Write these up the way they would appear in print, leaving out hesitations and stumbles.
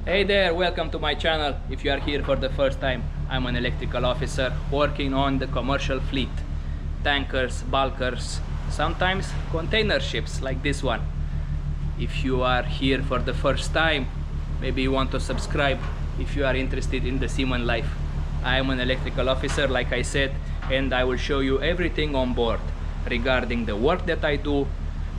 Hey there, welcome to my channel. If you are here for the first time, I'm an electrical officer working on the commercial fleet. Tankers, bulkers, sometimes container ships like this one. If you are here for the first time, maybe you want to subscribe if you are interested in the seaman life. I am an electrical officer, like I said, and I will show you everything on board regarding the work that I do.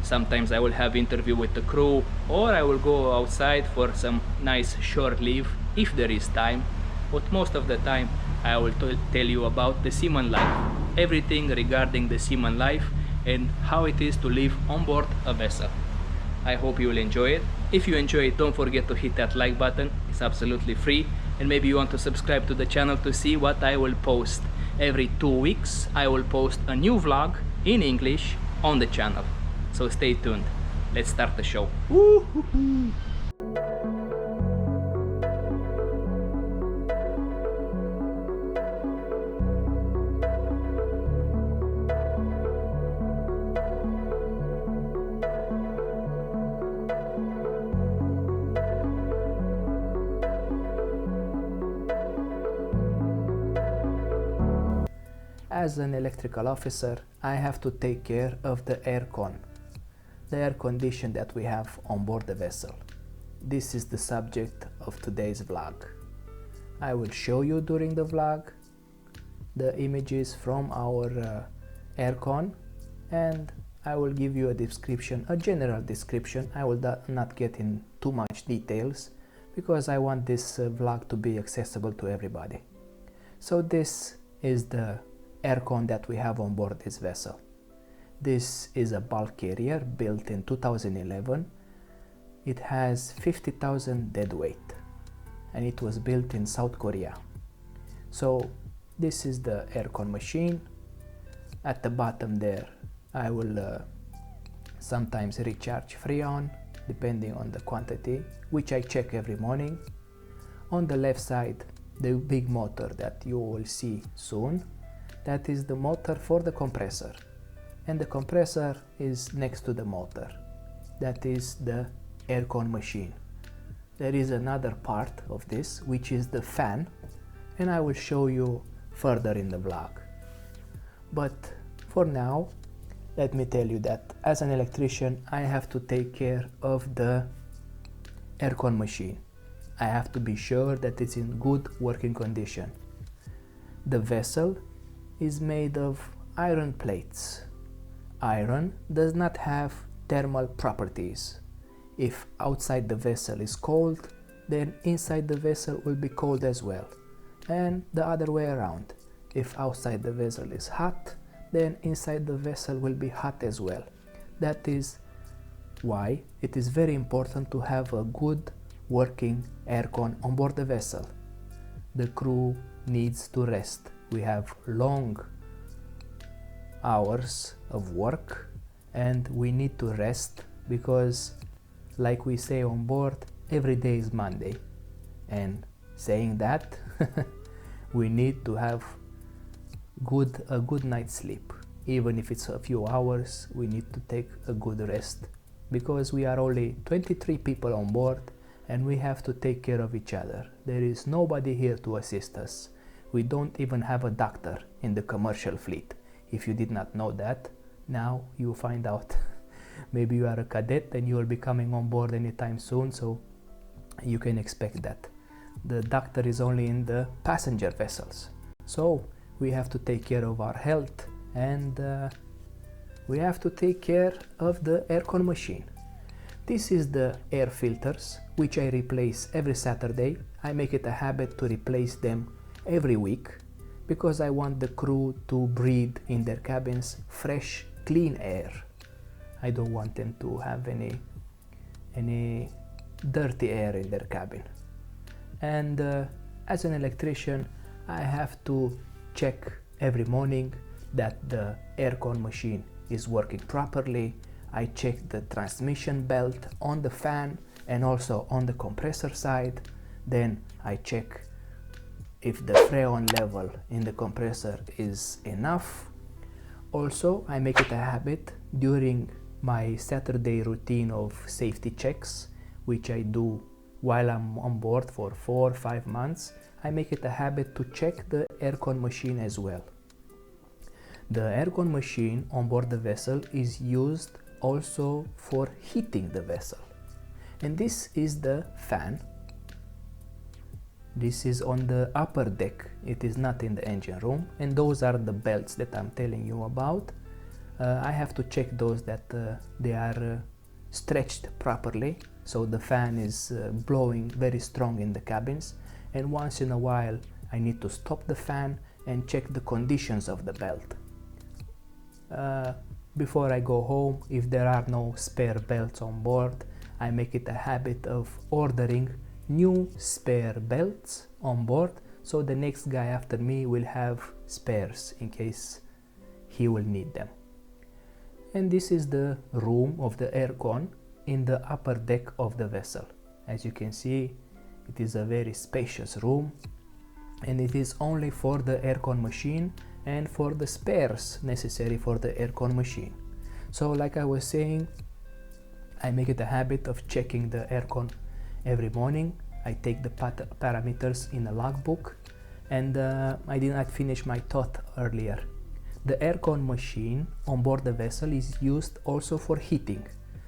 Sometimes I will have interview with the crew, or I will go outside for some nice short leave if there is time. But most of the time I will tell you about the seaman life, everything regarding the seaman life and how it is to live on board a vessel. I hope you will enjoy it. If you enjoy it, don't forget to hit that like button. It's absolutely free. And maybe you want to subscribe to the channel to see what I will post. Every 2 weeks I will post a new vlog in English on the channel. So stay tuned. Let's start the show. Woo-hoo-hoo. As an electrical officer, I have to take care of the aircon, the air condition that we have on board the vessel. This is the subject of today's vlog. I will show you during the vlog the images from our aircon, and I will give you a description, a general description. I will not get in too much details because I want this vlog to be accessible to everybody. So this is the aircon that we have on board this vessel. This is a bulk carrier built in 2011. It has 50,000 deadweight and it was built in South Korea. So this is the aircon machine. At the bottom there I will sometimes recharge Freon depending on the quantity, which I check every morning. On the left side, the big motor that you will see soon, that is the motor for the compressor, and the compressor is next to the motor. That is the aircon machine. There is another part of this which is the fan, and I will show you further in the vlog. But for now, let me tell you that as an electrician I have to take care of the aircon machine. I have to be sure that it's in good working condition. The vessel is made of iron plates. Iron does not have thermal properties. If outside the vessel is cold, then inside the vessel will be cold as well. And the other way around. If outside the vessel is hot, then inside the vessel will be hot as well. That is why it is very important to have a good working aircon on board the vessel. The crew needs to rest. We have long hours of work and we need to rest because, like we say on board, every day is Monday. And saying that, we need to have a good night's sleep. Even if it's a few hours, we need to take a good rest because we are only 23 people on board and we have to take care of each other. There is nobody here to assist us. We don't even have a doctor in the commercial fleet. If you did not know that, now you find out. Maybe you are a cadet and you will be coming on board anytime soon, so you can expect that. The doctor is only in the passenger vessels. So we have to take care of our health, and we have to take care of the aircon machine. This is the air filters, which I replace every Saturday. I make it a habit to replace them every week because I want the crew to breathe in their cabins fresh, clean air. I don't want them to have any dirty air in their cabin. And as an electrician, I have to check every morning that the aircon machine is working properly. I check the transmission belt on the fan and also on the compressor side. Then I check if the freon level in the compressor is enough. Also, I make it a habit during my Saturday routine of safety checks, which I do while I'm on board for 4 or 5 months, I make it a habit to check the aircon machine as well. The aircon machine on board the vessel is used also for heating the vessel. And this is the fan. This is on the upper deck. It is not in the engine room. And those are the belts that I'm telling you about. I have to check those that they are stretched properly, so the fan is blowing very strong in the cabins. And once in a while I need to stop the fan and check the conditions of the belt. Before I go home, if there are no spare belts on board, I make it a habit of ordering new spare belts on board, so the next guy after me will have spares in case he will need them. And this is the room of the aircon in the upper deck of the vessel. As you can see, it is a very spacious room, and it is only for the aircon machine and for the spares necessary for the aircon machine. So like I was saying, I make it a habit of checking the aircon every morning. I take the parameters in a logbook, and I did not finish my thought earlier. The aircon machine on board the vessel is used also for heating.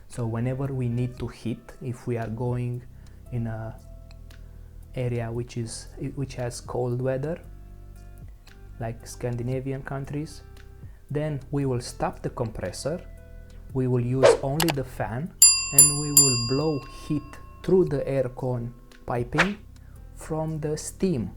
So whenever we need to heat, if we are going in a area which has cold weather, like Scandinavian countries, then we will stop the compressor, we will use only the fan, and we will blow heat through the aircon piping from the steam.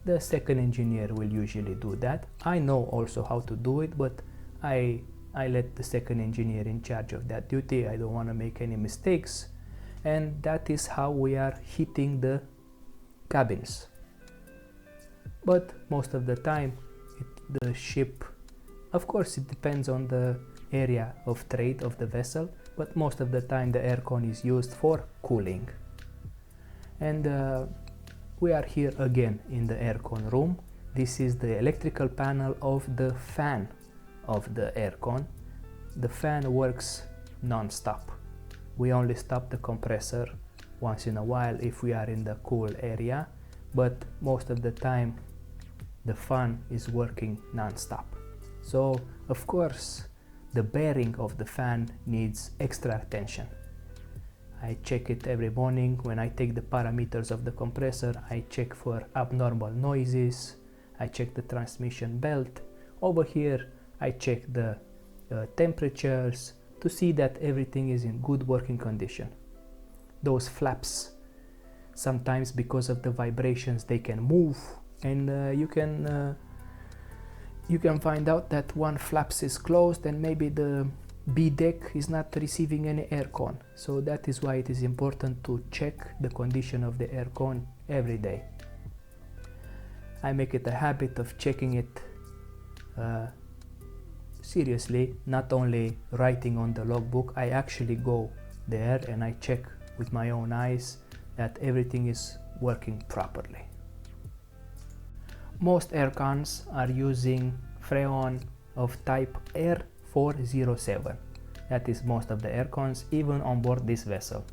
The second engineer will usually do that. I know also how to do it, but I let the second engineer in charge of that duty. I don't want to make any mistakes, and that is how we are heating the cabins. But most of the time the ship, of course it depends on the area of trade of the vessel, but most of the time the aircon is used for cooling. And we are here again in the aircon room. This is the electrical panel of the fan of the aircon. The fan works non-stop. We only stop the compressor once in a while if we are in the cool area, but most of the time the fan is working non-stop. So of course the bearing of the fan needs extra attention. I check it every morning. When I take the parameters of the compressor, I check for abnormal noises, I check the transmission belt. Over here I check the temperatures to see that everything is in good working condition. Those flaps, sometimes because of the vibrations they can move, and you can find out that one flaps is closed and maybe the B deck is not receiving any aircon. So that is why it is important to check the condition of the aircon every day. I make it a habit of checking it seriously, not only writing on the logbook. I actually go there and I check with my own eyes that everything is working properly. Most aircons are using Freon of type R407. That is most of the aircons, even on board this vessel.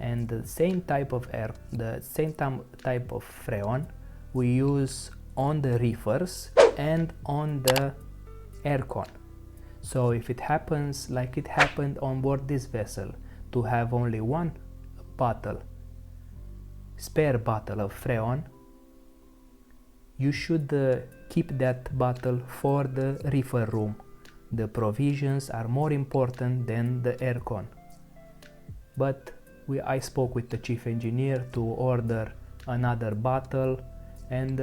And the same type of type of Freon we use on the reefers and on the aircon. So if it happens like it happened on board this vessel, to have only one spare bottle of Freon, you should keep that bottle for the reefer room. The provisions are more important than the aircon. But I spoke with the chief engineer to order another bottle, and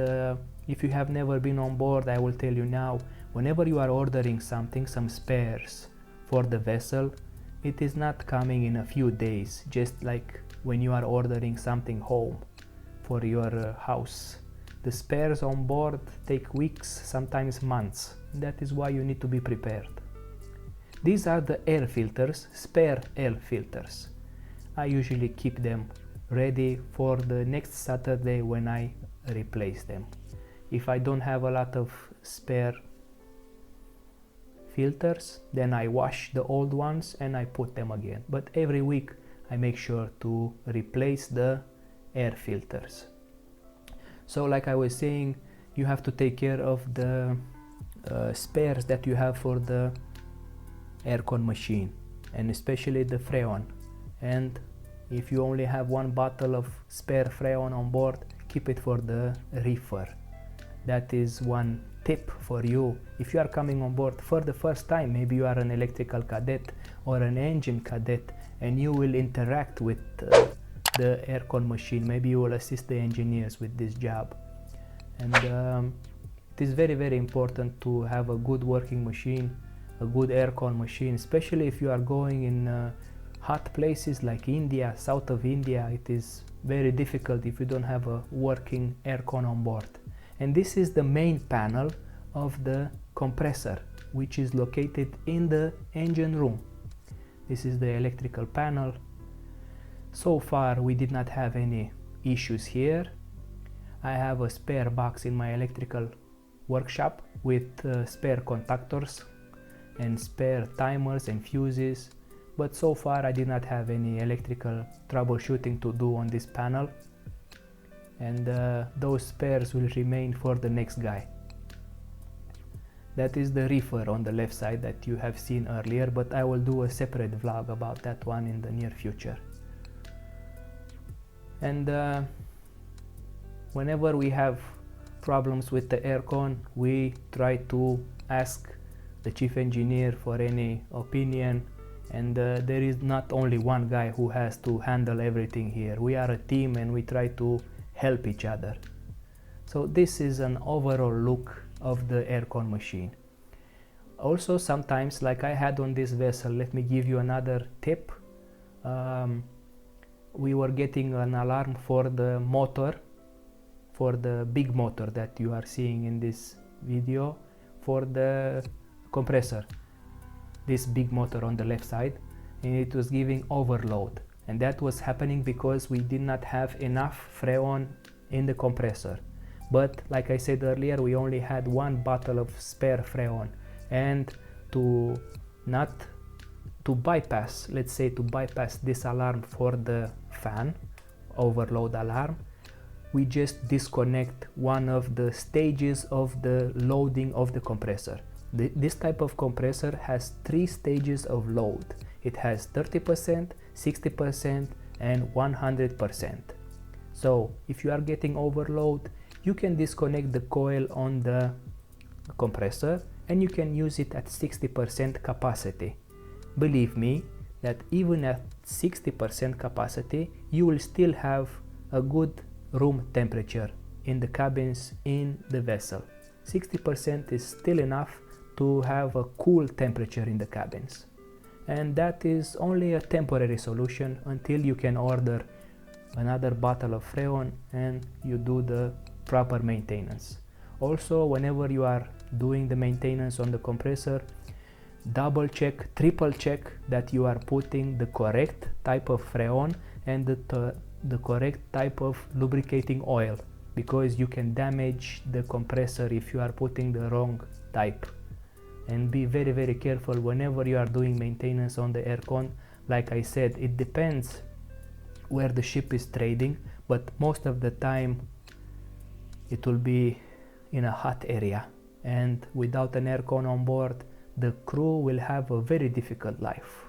if you have never been on board, I will tell you now, whenever you are ordering something, some spares for the vessel, it is not coming in a few days, just like when you are ordering something home for your house. The spares on board take weeks, sometimes months. That is why you need to be prepared. These are the air filters, spare air filters. I usually keep them ready for the next Saturday when I replace them. If I don't have a lot of spare filters, then I wash the old ones and I put them again. But every week I make sure to replace the air filters. So like I was saying, you have to take care of the spares that you have for the aircon machine, and especially the Freon. And if you only have one bottle of spare Freon on board, keep it for the reefer. That is one tip for you. If you are coming on board for the first time, maybe you are an electrical cadet or an engine cadet, and you will interact with the aircon machine. Maybe you will assist the engineers with this job. And it is very, very important to have a good working machine, a good aircon machine, especially if you are going in hot places like India, south of India. It is very difficult if you don't have a working aircon on board. And this is the main panel of the compressor, which is located in the engine room. This is the electrical panel. So far we did not have any issues here. I have a spare box in my electrical workshop with spare contactors and spare timers and fuses, but so far I did not have any electrical troubleshooting to do on this panel, and those spares will remain for the next guy. That is the reefer on the left side that you have seen earlier, but I will do a separate vlog about that one in the near future. And whenever we have problems with the aircon, we try to ask the chief engineer for any opinion, and there is not only one guy who has to handle everything here. We are a team and we try to help each other. So this is an overall look of the aircon machine. Also, sometimes, like I had on this vessel, let me give you another tip. We were getting an alarm for the motor, for the big motor that you are seeing in this video, for the compressor, this big motor on the left side, and it was giving overload, and that was happening because we did not have enough Freon in the compressor. But like I said earlier, we only had one bottle of spare Freon, and to bypass, let's say to bypass this alarm for the fan overload alarm, we just disconnect one of the stages of the loading of the compressor. This type of compressor has 3 stages of load. It has 30%, 60% and 100%. So if you are getting overload, you can disconnect the coil on the compressor and you can use it at 60% capacity. Believe me that even at 60% capacity, you will still have a good room temperature in the cabins in the vessel. 60% is still enough to have a cool temperature in the cabins. And that is only a temporary solution until you can order another bottle of Freon and you do the proper maintenance. Also, whenever you are doing the maintenance on the compressor, double check, triple check that you are putting the correct type of Freon and the correct type of lubricating oil, because you can damage the compressor if you are putting the wrong type. And be very, very careful whenever you are doing maintenance on the aircon. Like I said, it depends where the ship is trading, but most of the time it will be in a hot area, and without an aircon on board, the crew will have a very difficult life.